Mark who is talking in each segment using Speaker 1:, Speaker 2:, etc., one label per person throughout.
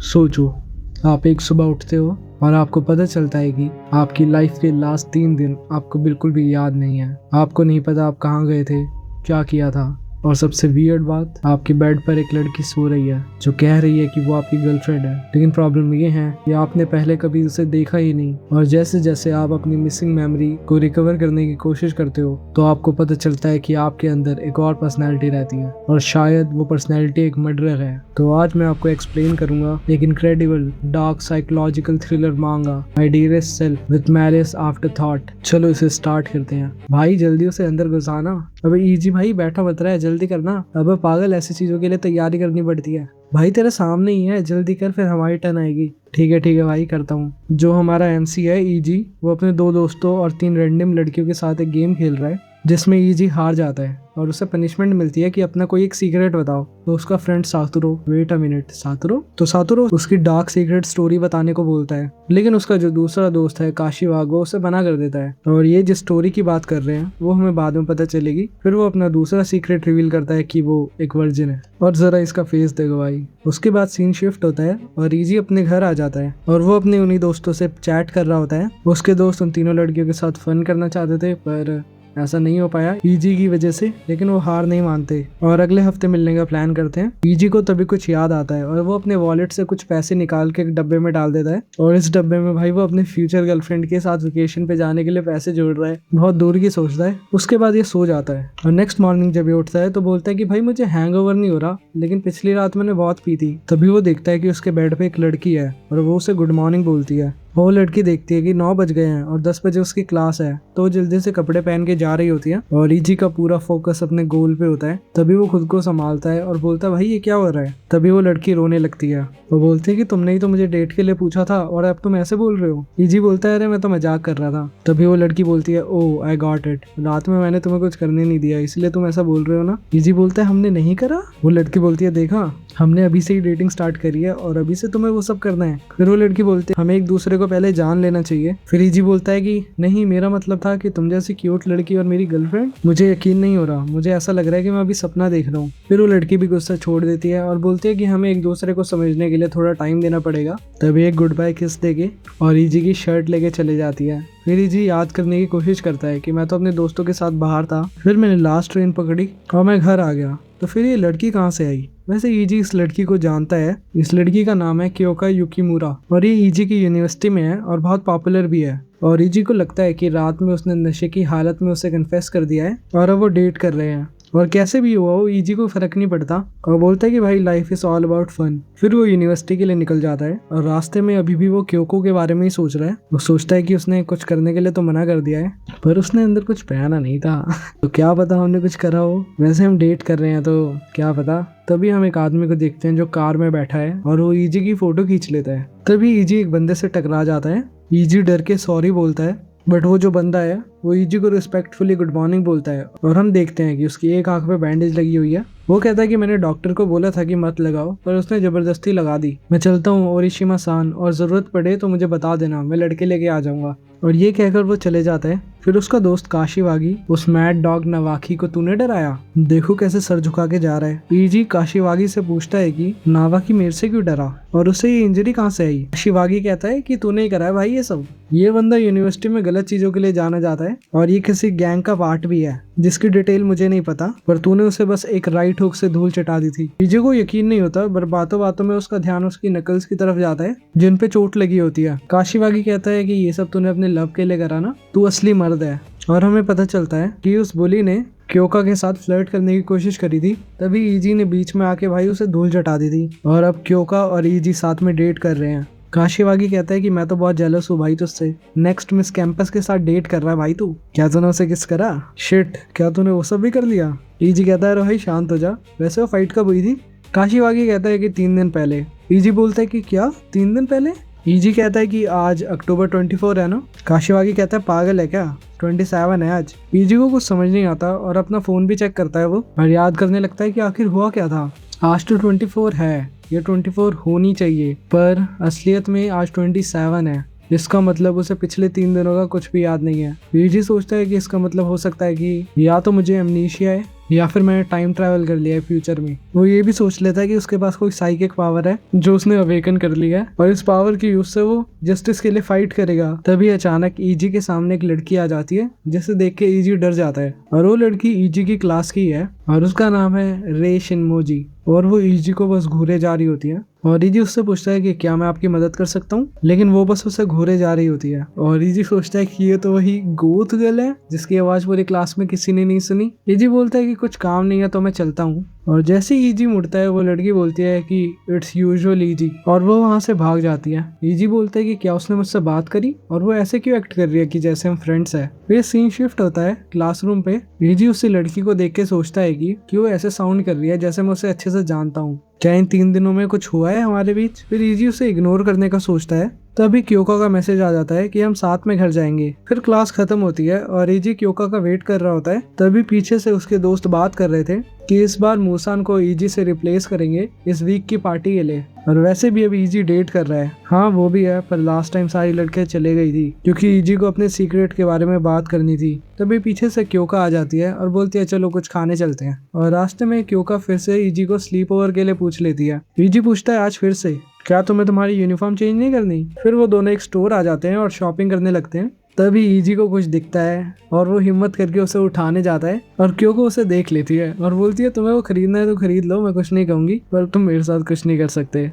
Speaker 1: सोचो, आप एक सुबह उठते हो और आपको पता चलता है कि आपकी लाइफ के लास्ट 3 दिन आपको बिल्कुल भी याद नहीं है। आपको नहीं पता आप कहाँ गए थे, क्या किया था। और सबसे वियर्ड बात, आपके बेड पर एक लड़की सो रही है जो कह रही है कि वो आपकी गर्लफ्रेंड है। लेकिन प्रॉब्लम ये है कि आपने पहले कभी उसे देखा ही नहीं। और जैसे जैसे आप अपनी मिसिंग मेमोरी को रिकवर करने की कोशिश करते हो तो आपको पता चलता है कि आपके अंदर एक और पर्सनैलिटी रहती है, और शायद वो पर्सनैलिटी एक मर्डरर है। तो आज मैं आपको एक्सप्लेन करूंगा एक इनक्रेडिबल डार्क साइकोलॉजिकल थ्रिलर मांगा my dearest self with malice after thought. चलो इसे स्टार्ट करते हैं। भाई जल्दी उसे अंदर घुसाना। अबे इजी भाई, बैठा मत रहा है, जल्दी करना। अबे पागल, ऐसी चीजों के लिए तैयारी करनी पड़ती है। भाई तेरे सामने ही है, जल्दी कर, फिर हमारी टर्न आएगी। ठीक है भाई, करता हूँ। जो हमारा एमसी है ईजी, वो अपने 2 दोस्तों और 3 रैंडम लड़कियों के साथ एक गेम खेल रहा है जिसमें ईजी हार जाता है और उसे पनिशमेंट मिलती है कि अपना कोई एक सीक्रेट बताओ। तो उसका फ्रेंड सातुरो, वेट अ मिनट, सातुरो उसकी डार्क सीक्रेट स्टोरी बताने को बोलता है। लेकिन उसका जो दूसरा दोस्त है काशीवाग, वो उसे मना कर देता है। और ये जिस स्टोरी की बात कर रहे हैं वो हमें बाद में पता चलेगी। फिर वो अपना दूसरा सीक्रेट रिवील करता है कि वो एक वर्जिन है। और जरा इसका फेस देखो भाई। उसके बाद सीन शिफ्ट होता है और ईजी अपने घर आ जाता है और वो अपने उन्हीं दोस्तों से चैट कर रहा होता है। उसके दोस्त उन तीनों लड़कियों के साथ फन करना चाहते थे पर ऐसा नहीं हो पाया ईजी की वजह से। लेकिन वो हार नहीं मानते और अगले हफ्ते मिलने का प्लान करते हैं। ईजी को तभी कुछ याद आता है और वो अपने वॉलेट से कुछ पैसे निकाल के एक डब्बे में डाल देता है। और इस डब्बे में भाई वो अपने फ्यूचर गर्लफ्रेंड के साथ वेकेशन पे जाने के लिए पैसे जोड़ रहा है। बहुत दूर की सोचता है। उसके बाद ये सो जाता है और नेक्स्ट मॉर्निंग जब ये उठता है तो बोलता है कि भाई मुझे हैंगओवर नहीं हो रहा, लेकिन पिछली रात मैंने बहुत पी थी। तभी वो देखता है कि उसके बेड पे एक लड़की है और वो उसे गुड मॉर्निंग बोलती है। वो लड़की देखती है कि 9 बज गए हैं और 10 बजे उसकी क्लास है, तो वो जल्दी से कपड़े पहन के जा रही होती है और ईजी का पूरा फोकस अपने गोल पे होता है। तभी वो खुद को संभालता है और बोलता है भाई ये क्या हो रहा है। तभी वो लड़की रोने लगती है। वो बोलती है कि तुमने ही तो मुझे डेट के लिए पूछा था और अब तुम ऐसे बोल रहे हो। ईजी बोलता है अरे मैं तो मजाक कर रहा था। तभी वो लड़की बोलती है ओह आई गॉट इट, रात में मैंने तुम्हें कुछ करने नहीं दिया इसलिए तुम ऐसा बोल रहे हो ना। ईजी बोलता है हमने नहीं करा। वो लड़की बोलती है देखा, हमने अभी से ही डेटिंग स्टार्ट करी है और अभी से तुम्हें वो सब करना है। फिर वो लड़की बोलती है हमें एक दूसरे को पहले जान लेना चाहिए। फिर ईजी बोलता है कि नहीं, मेरा मतलब था कि तुम जैसी क्यूट लड़की और मेरी गर्लफ्रेंड, मुझे यकीन नहीं हो रहा, मुझे ऐसा लग रहा है कि मैं अभी सपना देख रहा हूँ। फिर वो लड़की भी गुस्सा छोड़ देती है और बोलती है कि हमें एक दूसरे को समझने के लिए थोड़ा टाइम देना पड़ेगा। तभी एक गुड बाय किस देके और ईजी की शर्ट लेके चले जाती है। फिर ईजी याद करने की कोशिश करता है कि मैं तो अपने दोस्तों के साथ बाहर था, फिर मैंने लास्ट ट्रेन पकड़ी और मैं घर आ गया, तो फिर ये लड़की कहाँ से आई। वैसे ईजी इस लड़की को जानता है। इस लड़की का नाम है क्योका युकीमुरा और ये ईजी की यूनिवर्सिटी में है और बहुत पॉपुलर भी है। और ईजी को लगता है कि रात में उसने नशे की हालत में उसे कन्फेस कर दिया है और अब वो डेट कर रहे हैं। और कैसे भी हुआ हो ईजी को फर्क नहीं पड़ता और बोलता है कि भाई life is all about fun. फिर वो यूनिवर्सिटी के लिए निकल जाता है और रास्ते में अभी भी वो क्योको के बारे में ही सोच रहा है। वो सोचता है कि उसने कुछ करने के लिए तो मना कर दिया है पर उसने अंदर कुछ पहना नहीं था तो क्या पता हमने कुछ करा हो। वैसे हम डेट कर रहे हैं तो क्या पता। तभी हम एक आदमी को देखते हैं जो कार में बैठा है और वो ईजी की फोटो खींच लेता है। तभी ईजी एक बंदे से टकरा जाता है। ईजी डर के सॉरी बोलता है बट वो जो बंदा है वो ईजी को रिस्पेक्टफुली गुड मॉर्निंग बोलता है और हम देखते हैं कि उसकी एक आंख पे बैंडेज लगी हुई है। वो कहता है कि मैंने डॉक्टर को बोला था कि मत लगाओ पर उसने जबरदस्ती लगा दी। मैं चलता हूँ ओरिशिमा सान, और जरूरत पड़े तो मुझे बता देना, मैं लड़के लेके आ जाऊंगा। और ये कहकर वो चले जाता है। फिर उसका दोस्त काशीवागी उस मैड डॉग नावाकी को तूने डराया, देखो कैसे सर झुका के जा रहा है। ईजी काशीवागी से पूछता है कि नावाकी मेरे से क्यों डरा और उसे ये इंजरी कहाँ से आई। काशीवागी कहता है कि तूने ही करा है भाई ये सब। ये बंदा यूनिवर्सिटी में गलत चीजों के लिए जाना जाता है और ये किसी गैंग का पार्ट भी है जिसकी डिटेल मुझे नहीं पता, पर तूने उसे बस एक राइट हुक से धूल चटा दी थी। ईजी को यकीन नहीं होता पर बातों बातों में उसका ध्यान उसकी नकल्स की तरफ जाता है जिन पे चोट लगी होती है। काशीवागी कहता है कि ये सब तूने अपने लव के लिए करा ना, तू असली मर्द है। और हमें पता चलता है कि उस बुली ने क्योका के साथ फ्लर्ट करने की कोशिश करी थी, तभी ईजी ने बीच में आके भाई उसे धूल चटा दी थी और अब क्योका और ईजी साथ में डेट कर रहे हैं। काशीवागी कहता है कि मैं तो बहुत जेलस हूँ भाई तुझसे, नेक्स्ट मिस कैंपस के साथ डेट कर रहा है भाई तू, क्या तूने उसे किस करा, शिट क्या तूने वो सब भी कर लिया। ईजी कहता है भाई शांत हो जा, वैसे वो फाइट कब हुई थी। काशीवागी कहता है कि 3 दिन पहले। ईजी बोलता है कि क्या 3 दिन पहले। ईजी कहता है कि आज अक्टूबर 24 है ना। काशीवागी कहता है पागल है क्या, 27 है आज। ईजी को कुछ समझ नहीं आता और अपना फोन भी चेक करता है वो और याद करने लगता है कि आखिर हुआ क्या था। आज तो 24 है, ये 24 होनी चाहिए पर असलियत में आज 27 है। इसका मतलब उसे पिछले 3 दिनों का कुछ भी याद नहीं है। ईजी सोचता है कि इसका मतलब हो सकता है कि या तो मुझे एमनीशिया है या फिर मैंने टाइम ट्रैवल कर लिया है फ्यूचर में। वो ये भी सोच लेता है कि उसके पास कोई साइकिक पावर है जो उसने अवेकन कर लिया है और इस पावर के यूज से वो जस्टिस के लिए फाइट करेगा। तभी अचानक ईजी के सामने एक लड़की आ जाती है जिसे देख के ईजी डर जाता है और वो लड़की ईजी की क्लास की है और उसका नाम है रे शिनमोजी और वो ईजी को बस घूरे जा रही होती है और ईजी उससे पूछता है कि क्या मैं आपकी मदद कर सकता हूँ, लेकिन वो बस उसे घूरे जा रही होती है और ईजी सोचता है कि ये तो वही गोथ गर्ल है जिसकी आवाज पूरी क्लास में किसी ने नहीं सुनी। ईजी बोलता है कि कुछ काम नहीं है तो मैं चलता हूँ और जैसे ही ईजी मुड़ता है वो लड़की बोलती है कि इट्स यूजुअल ईजी और वो वहाँ से भाग जाती है। ईजी बोलता है कि क्या उसने मुझसे बात करी और वो ऐसे क्यों एक्ट कर रही है कि जैसे हम फ्रेंड्स हैं। फिर सीन शिफ्ट होता है क्लासरूम पे। ईजी उसी लड़की को देख के सोचता है कि वो ऐसे साउंड कर रही है जैसे मैं उसे अच्छे से जानता हूँ, क्या इन 3 दिनों में कुछ हुआ है हमारे बीच। फिर ईजी उसे इग्नोर करने का सोचता है। तभी क्योका का मैसेज आ जाता है कि हम साथ में घर जाएंगे। फिर क्लास खत्म होती है और ईजी क्योका का वेट कर रहा होता है। तभी पीछे से उसके दोस्त बात कर रहे थे कि इस बार मूसान को ईजी से रिप्लेस करेंगे इस वीक की पार्टी के लिए और वैसे भी अब ईजी डेट कर रहा है। हाँ वो भी है, पर लास्ट टाइम सारी लड़कियां चले गई थी क्योंकि ईजी को अपने सीक्रेट के बारे में बात करनी थी। तभी पीछे से क्योका आ जाती है और बोलती है चलो कुछ खाने चलते हैं और रास्ते में क्योका फिर से ईजी को स्लीप ओवर के लिए पूछ लेती है। ईजी पूछता है आज फिर से, क्या तुम्हें तुम्हारी यूनिफॉर्म चेंज नहीं करनी। फिर वो दोनों एक स्टोर आ जाते हैं और शॉपिंग करने लगते हैं। तभी ईजी को कुछ दिखता है और वो हिम्मत करके उसे उठाने जाता है और क्योको उसे देख लेती है और बोलती है तुम्हें वो खरीदना है तो खरीद लो, मैं कुछ नहीं कहूंगी, पर तुम मेरे साथ कुछ नहीं कर सकते।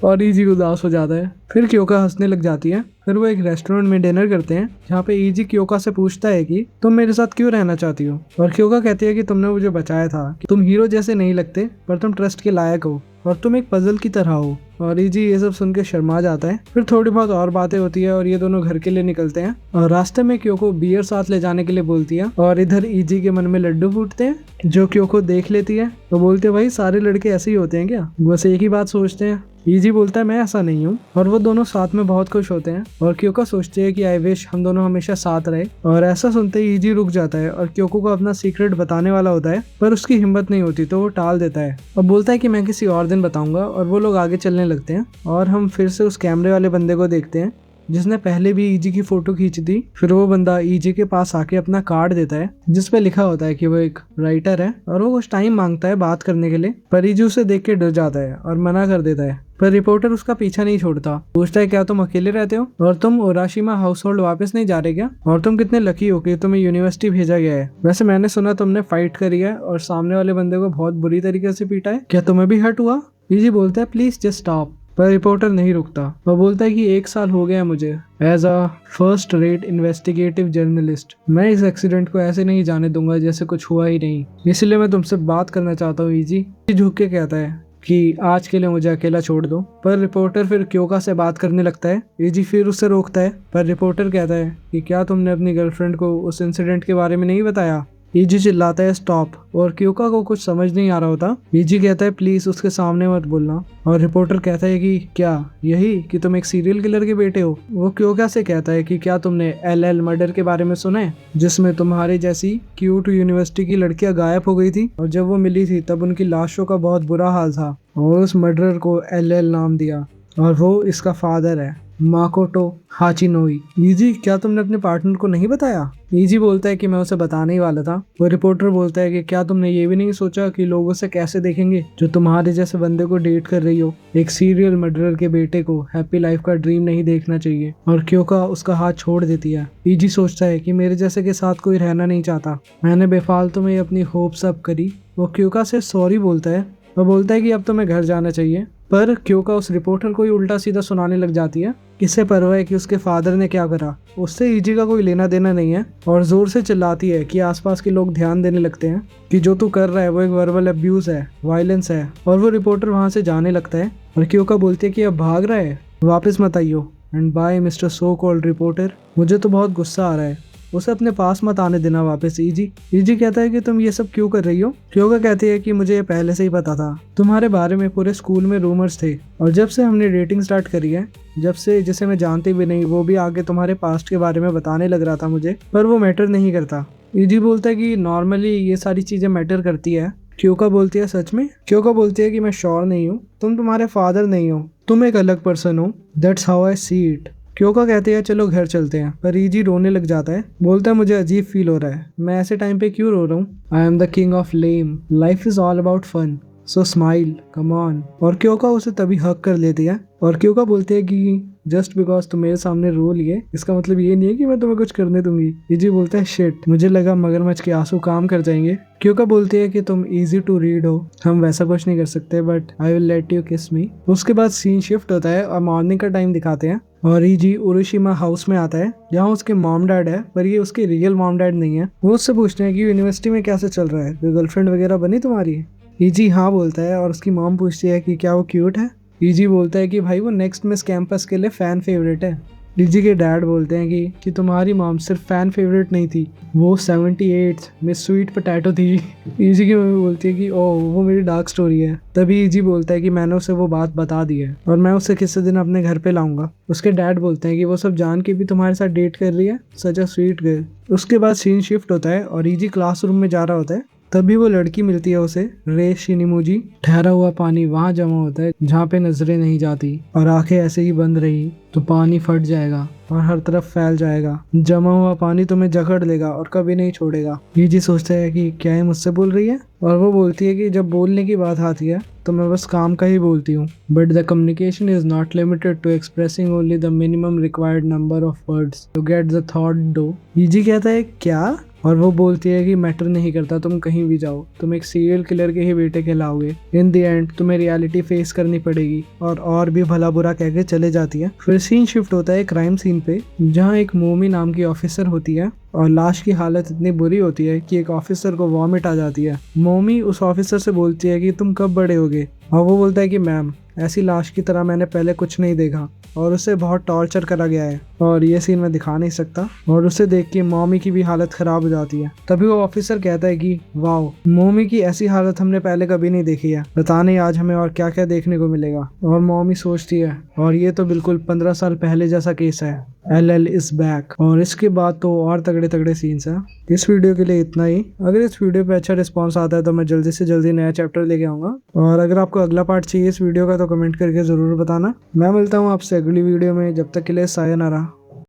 Speaker 1: और ईजी उदास हो जाता है। फिर क्योका हंसने लग जाती है। फिर वो एक रेस्टोरेंट में डिनर करते हैं जहाँ पे ईजी क्योका से पूछता है कि तुम मेरे साथ क्यों रहना चाहती हो और क्योका कहती है कि तुमने मुझे बचाया था, कि तुम हीरो जैसे नहीं लगते पर तुम ट्रस्ट के लायक हो और तुम एक पजल की तरह हो। और ईजी ये सब सुन के शर्मा जाता है। फिर थोड़ी बहुत और बातें होती है और ये दोनों घर के लिए निकलते हैं और रास्ते में क्योको बियर साथ ले जाने के लिए बोलती है और इधर ईजी के मन में लड्डू फूटते हैं जो क्योको देख लेती है। तो बोलते हैं भाई सारे लड़के ऐसे ही होते हैं क्या, बस एक ही बात सोचते हैं। ईजी बोलता है मैं ऐसा नहीं हूँ और वो दोनों साथ में बहुत खुश होते हैं और क्योको सोचते है कि आई विश हम दोनों हमेशा साथ रहे। और ऐसा सुनते ही ईजी रुक जाता है और क्योको को अपना सीक्रेट बताने वाला होता है पर उसकी हिम्मत नहीं होती तो वो टाल देता है और बोलता है कि मैं किसी और दिन बताऊंगा। और वो लोग आगे चलने लगते हैं और हम फिर से उस कैमरे वाले बंदे को देखते हैं जिसने पहले भी ईजी की फोटो खींची थी। फिर वो बंदा ईजी के पास आके अपना कार्ड देता है जिसपे लिखा होता है कि वो एक राइटर है और वो कुछ टाइम मांगता है बात करने के लिए, पर ईजी उसे देख के डर जाता है और मना कर देता है। पर रिपोर्टर उसका पीछा नहीं छोड़ता, पूछता है क्या तुम अकेले रहते हो और तुम ओराशिमा हाउस होल्ड वापस नहीं जा रहे क्या, और तुम कितने लकी हो कि तुम्हें यूनिवर्सिटी भेजा गया है। वैसे मैंने सुना तुमने फाइट करी है और सामने वाले बंदे को बहुत बुरी तरीके से पीटा है, क्या तुम्हें भी हर्ट हुआ। ईजी बोलता है प्लीज जस्ट स्टॉप, पर रिपोर्टर नहीं रुकता। वह बोलता है कि 1 साल हो गया मुझे as a first rate investigative journalist, मैं इस एक्सीडेंट को ऐसे नहीं जाने दूंगा जैसे कुछ हुआ ही नहीं, इसलिए मैं तुमसे बात करना चाहता हूँ। ईजी झुक के कहता है कि आज के लिए मुझे अकेला छोड़ दो। पर रिपोर्टर फिर क्योका से बात करने लगता है। ईजी फिर उससे रोकता है पर रिपोर्टर कहता है कि क्या तुमने अपनी गर्लफ्रेंड को उस इंसिडेंट के बारे में नहीं बताया। ईजी चिल्लाता है स्टॉप और क्योका को कुछ समझ नहीं आ रहा होता। ईजी कहता है प्लीज उसके सामने मत बोलना और रिपोर्टर कहता है कि क्या यही कि तुम एक सीरियल किलर के बेटे हो। वो क्योका से कहता है कि क्या तुमने एल मर्डर के बारे में सुना है जिसमें तुम्हारे जैसी क्यूट यूनिवर्सिटी की लड़कियां गायब हो गई थी और जब वो मिली थी तब उनकी लाशों का बहुत बुरा हाल था और उस मर्डरर को एल नाम दिया और वो इसका फादर है माकोटो हाचिनोई। ईजी क्या तुमने अपने पार्टनर को नहीं बताया। ईजी बोलता है कि मैं उसे बताने ही वाला था। वो रिपोर्टर बोलता है कि क्या तुमने ये भी नहीं सोचा कि लोग उसे कैसे देखेंगे जो तुम्हारे जैसे बंदे को डेट कर रही हो। एक सीरियल मर्डरर के बेटे को हैप्पी लाइफ का ड्रीम नहीं देखना चाहिए। और क्योका उसका हाथ छोड़ देती है। ईजी सोचता है कि मेरे जैसे के साथ कोई रहना नहीं चाहता, मैंने बेफालतू में अपनी होप्स अप करी। वो क्योका से सॉरी बोलता है। वो बोलता है कि अब तुम्हें घर जाना चाहिए, पर क्योका उस रिपोर्टर को ही उल्टा सीधा सुनाने लग जाती है। किससे परवाह है कि उसके फादर ने क्या करा, उससे ईजी का कोई लेना देना नहीं है। और जोर से चिल्लाती है कि आसपास के लोग ध्यान देने लगते हैं कि जो तू कर रहा है वो एक वर्बल अब्यूज है, वायलेंस है। और वो रिपोर्टर वहां से जाने लगता है और क्योका बोलती है कि अब भाग रहा है, वापस मत आइयो and bye mister so called reporter. मुझे तो बहुत गुस्सा आ रहा है, उसे अपने पास मत आने देना वापस। ईजी कहता है कि तुम ये सब क्यों कर रही हो। क्योका कहती है कि मुझे ये पहले से ही पता था, तुम्हारे बारे में पूरे स्कूल में रूमर्स थे और जब से हमने डेटिंग स्टार्ट करी है, जब से जिसे मैं जानती भी नहीं वो भी आगे तुम्हारे पास्ट के बारे में बताने लग रहा था मुझे, पर वो मैटर नहीं करता। ईजी बोलता है कि नॉर्मली ये सारी चीजें मैटर करती है। क्योका बोलती है सच में। क्योका बोलती है कि मैं श्योर नहीं हूँ, तुम तुम्हारे फादर नहीं हो, तुम एक अलग पर्सन हो, that's how I see it. क्योका कहते हैं चलो घर चलते हैं, पर ईजी रोने लग जाता है। बोलता है मुझे अजीब फील हो रहा है, मैं ऐसे टाइम पे क्यों रो रहा हूँ। I am the king of lame, life is all about fun, so smile come on. और क्योका उसे तभी हक कर लेती है और क्योका बोलते हैं कि जस्ट बिकॉज तुम मेरे सामने रो लिए इसका मतलब ये नहीं है कि मैं तुम्हें कुछ करने दूंगी। ईजी बोलता है शिट, मुझे लगा मगरमच्छ के आंसू काम कर जाएंगे। क्योका बोलती है कि तुम इजी टू रीड हो, हम वैसा कुछ नहीं कर सकते, but I will let you किस मी। उसके बाद सीन शिफ्ट होता है और मॉर्निंग का टाइम दिखाते हैं और ईजी उरुशिमा हाउस में आता है जहाँ उसके मॉम डैड है, पर ये उसके रियल मॉम डैड नहीं है। वो उससे पूछते हैं कि यूनिवर्सिटी में कैसे चल रहा है, कोई गर्लफ्रेंड वगैरह बनी तुम्हारी। ईजी हाँ बोलता है और उसकी मॉम पूछती है कि क्या वो क्यूट है। ईजी बोलता है कि भाई वो नेक्स्ट मिस कैंपस के लिए फैन फेवरेट है। ईजी के डैड बोलते हैं कि तुम्हारी मॉम सिर्फ फैन फेवरेट नहीं थी, वो 78th मिस स्वीट पोटैटो थी। ईजी की मम्मी बोलती है कि ओह वो मेरी डार्क स्टोरी है। तभी ईजी बोलता है कि मैंने उसे वो बात बता दी है और मैं उसे किसी दिन अपने घर पे लाऊंगा। उसके डैड बोलते हैं कि वो सब जान के भी तुम्हारे साथ डेट कर रही है, सच अ स्वीट गर्ल। उसके बाद सीन शिफ्ट होता है और ईजी क्लासरूम में जा रहा होता है। तभी वो लड़की मिलती है उसे, रे शिनिमुजी। ठहरा हुआ पानी वहां जमा होता है जहाँ पे नजरें नहीं जाती और आंखें ऐसे ही बंद रही तो पानी फट जाएगा और हर तरफ फैल जाएगा। जमा हुआ पानी तुम्हें जकड़ लेगा और कभी नहीं छोड़ेगा। ईजी सोचता है कि क्या ये मुझसे बोल रही है और वो बोलती है कि जब बोलने की बात आती है तो मैं बस काम का ही बोलती हूँ, but the communication is not limited to expressing only the minimum required number of words to get the thought though. Easy कहता है क्या, और वो बोलती है कि मैटर नहीं करता तुम कहीं भी जाओ, तुम एक सीरियल किलर के ही बेटे कहलाओगे। इन द एंड तुम्हें रियलिटी फेस करनी पड़ेगी और भी भला बुरा कह के चले जाती है। फिर सीन शिफ्ट होता है क्राइम सीन पे जहाँ एक मोमी नाम की ऑफिसर होती है और लाश की हालत इतनी बुरी होती है कि एक ऑफिसर को वॉमिट आ जाती है। मोमी उस ऑफिसर से बोलती है कि तुम कब बड़े होगे, और वो बोलता है कि मैम ऐसी लाश की तरह मैंने पहले कुछ नहीं देखा और उसे बहुत टॉर्चर करा गया है और ये सीन मैं दिखा नहीं सकता। और उसे देख के मॉमी की भी हालत खराब हो जाती है। तभी वो ऑफिसर कहता है कि वाओ, मॉमी की ऐसी हालत हमने पहले कभी नहीं देखी है, पता नहीं आज हमें और क्या क्या देखने को मिलेगा। और मॉमी सोचती है और ये तो बिल्कुल 15 साल पहले जैसा केस है, LL इज बैक। और इसके बाद तो और तगड़े तगड़े सीन्स हैं। इस वीडियो के लिए इतना ही। अगर इस वीडियो पे अच्छा रिस्पांस आता है तो मैं जल्दी से जल्दी नया चैप्टर लेके आऊंगा। और अगर आपको अगला पार्ट चाहिए इस वीडियो का तो कमेंट करके जरूर बताना। मैं मिलता हूँ आपसे अगली वीडियो में, जब तक के लिए सायोनारा।